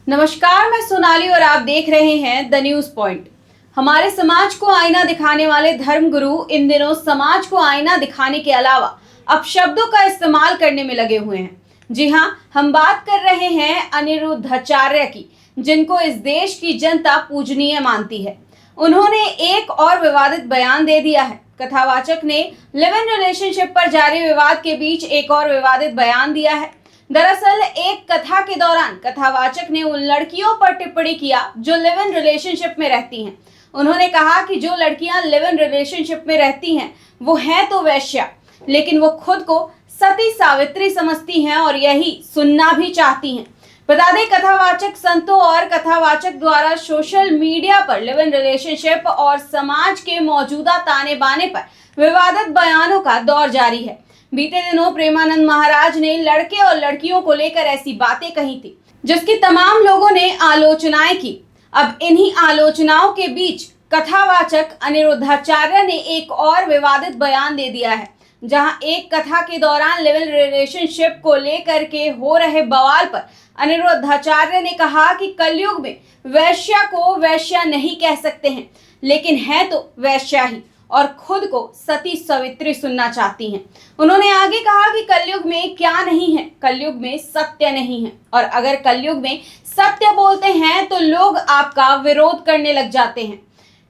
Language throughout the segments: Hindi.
नमस्कार, मैं सोनाली और आप देख रहे हैं द न्यूज पॉइंट। हमारे समाज को आईना दिखाने वाले धर्मगुरु इन दिनों समाज को आईना दिखाने के अलावा अपशब्दों का इस्तेमाल करने में लगे हुए हैं। जी हां, हम बात कर रहे हैं अनिरुद्धाचार्य की, जिनको इस देश की जनता पूजनीय मानती है। उन्होंने एक और विवादित बयान दे दिया है। कथावाचक ने लिव इन रिलेशनशिप पर जारी विवाद के बीच एक और विवादित बयान दिया है। दरअसल एक कथा के दौरान कथावाचक ने उन लड़कियों पर टिप्पणी किया जो लिव इन रिलेशनशिप में रहती हैं। उन्होंने कहा कि जो लड़कियां लिव इन रिलेशनशिप में रहती हैं वो हैं तो वैश्या, लेकिन वो खुद को सती सावित्री समझती हैं और यही सुनना भी चाहती हैं। बता दें, कथावाचक संतों और कथावाचक द्वारा सोशल मीडिया पर लिव इन रिलेशनशिप और समाज के मौजूदा ताने बाने पर विवादित बयानों का दौर जारी है। बीते दिनों प्रेमानंद महाराज ने लड़के और लड़कियों को लेकर ऐसी बातें कही थी जिसकी तमाम लोगों ने आलोचनाएं की। अब इन्हीं आलोचनाओं के बीच कथावाचक अनिरुद्धाचार्य ने एक और विवादित बयान दे दिया है, जहां एक कथा के दौरान लिव इन रिलेशनशिप को लेकर के हो रहे बवाल पर अनिरुद्धाचार्य ने कहा कि कलयुग में वैश्या को वैश्या नहीं कह सकते हैं, लेकिन है तो वैश्या ही और खुद को सती सावित्री सुनना चाहती हैं। उन्होंने आगे कहा कि कलयुग में क्या नहीं है, कलयुग में सत्य नहीं है, और अगर कलयुग में सत्य बोलते हैं तो लोग आपका विरोध करने लग जाते हैं।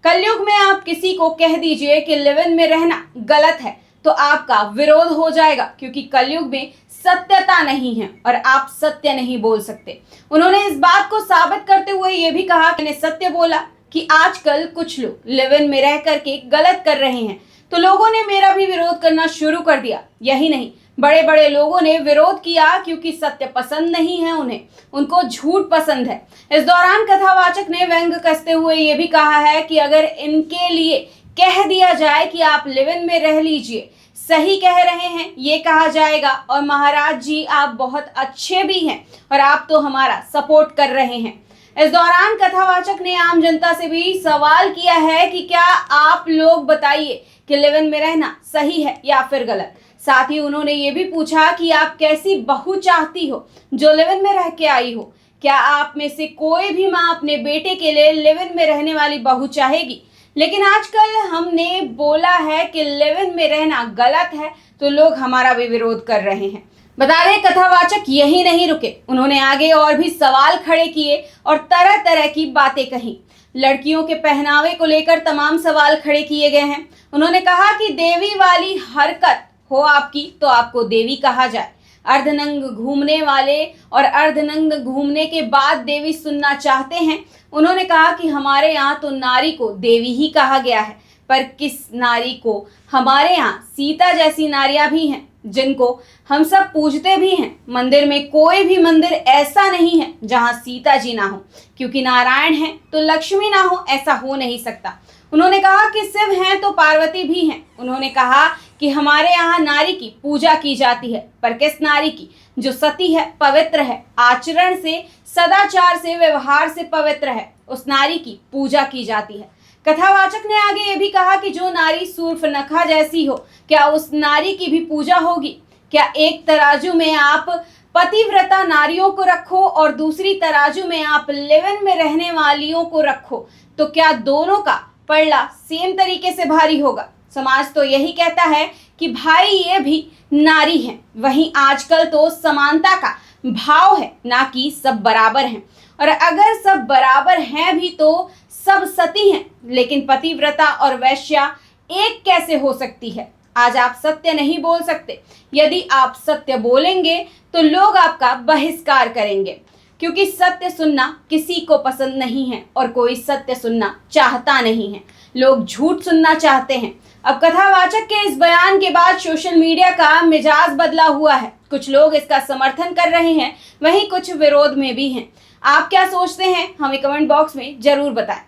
कलयुग में आप किसी को कह दीजिए कि लिव इन में रहना गलत है तो आपका विरोध हो जाएगा, क्योंकि कलयुग में सत्यता नहीं है और आप सत्य नहीं बोल सकते। उन्होंने इस बात को साबित करते हुए ये भी कहा कि मैंने सत्य बोला कि आजकल कुछ लोग लिव इन में रह करके गलत कर रहे हैं, तो लोगों ने मेरा भी विरोध करना शुरू कर दिया। यही नहीं, बड़े बड़े लोगों ने विरोध किया क्योंकि सत्य पसंद नहीं है उन्हें, उनको झूठ पसंद है। इस दौरान कथावाचक ने व्यंग कसते हुए ये भी कहा है कि अगर इनके लिए कह दिया जाए कि आप लिव इन में रह लीजिए, सही कह रहे हैं ये कहा जाएगा, और महाराज जी आप बहुत अच्छे भी हैं और आप तो हमारा सपोर्ट कर रहे हैं। इस दौरान कथावाचक ने आम जनता से भी सवाल किया है कि क्या आप लोग बताइए कि लिव इन में रहना सही है या फिर गलत। साथ ही उन्होंने ये भी पूछा कि आप कैसी बहू चाहती हो जो लिव इन में रह के आई हो। क्या आप में से कोई भी माँ अपने बेटे के लिए लिव इन में रहने वाली बहू चाहेगी? लेकिन आजकल हमने बोला है कि लिव इन में रहना गलत है तो लोग हमारा भी विरोध कर रहे हैं। बता दें, कथावाचक यही नहीं रुके, उन्होंने आगे और भी सवाल खड़े किए और तरह तरह की बातें कही। लड़कियों के पहनावे को लेकर तमाम सवाल खड़े किए गए हैं। उन्होंने कहा कि देवी वाली हरकत हो आपकी तो आपको देवी कहा जाए। अर्धनंग घूमने वाले और अर्धनंग घूमने के बाद देवी सुनना चाहते हैं। उन्होंने कहा कि हमारे यहाँ तो नारी को देवी ही कहा गया है, पर किस नारी को? हमारे यहाँ सीता जैसी नारियां भी हैं जिनको हम सब पूजते भी हैं। मंदिर में कोई भी मंदिर ऐसा नहीं है जहां सीता जी ना हो, क्योंकि नारायण है तो लक्ष्मी ना हो, ऐसा हो नहीं सकता। उन्होंने कहा कि शिव हैं तो पार्वती भी हैं। उन्होंने कहा कि हमारे यहाँ नारी की पूजा की जाती है, पर किस नारी की? जो सती है, पवित्र है, आचरण से, सदाचार से, व्यवहार से पवित्र है, उस नारी की पूजा की जाती है। कथावाचक ने आगे ये भी कहा कि जो नारी सूर्पनखा जैसी हो, क्या उस नारी की भी पूजा होगी? क्या एक तराजू में आप पतिव्रता नारियों को रखो और दूसरी तराजू में आप लिव इन में रहने वालियों को रखो, तो क्या दोनों का पलड़ा सेम तरीके से भारी होगा? समाज तो यही कहता है कि भाई ये भी नारी हैं। वहीं आजकल तो समानता का भाव है, ना कि सब बराबर हैं। और अगर सब बराबर हैं भी तो सब सती हैं, लेकिन पतिव्रता और वैश्या एक कैसे हो सकती है? आज आप सत्य नहीं बोल सकते। यदि आप सत्य बोलेंगे तो लोग आपका बहिष्कार करेंगे, क्योंकि सत्य सुनना किसी को पसंद नहीं है और कोई सत्य सुनना चाहता नहीं है। लोग झूठ सुनना चाहते हैं। अब कथावाचक के इस बयान के बाद सोशल मीडिया का मिजाज बदला हुआ है। कुछ लोग इसका समर्थन कर रहे हैं, वहीं कुछ विरोध में भी हैं। आप क्या सोचते हैं? हमें कमेंट बॉक्स में जरूर बताएं।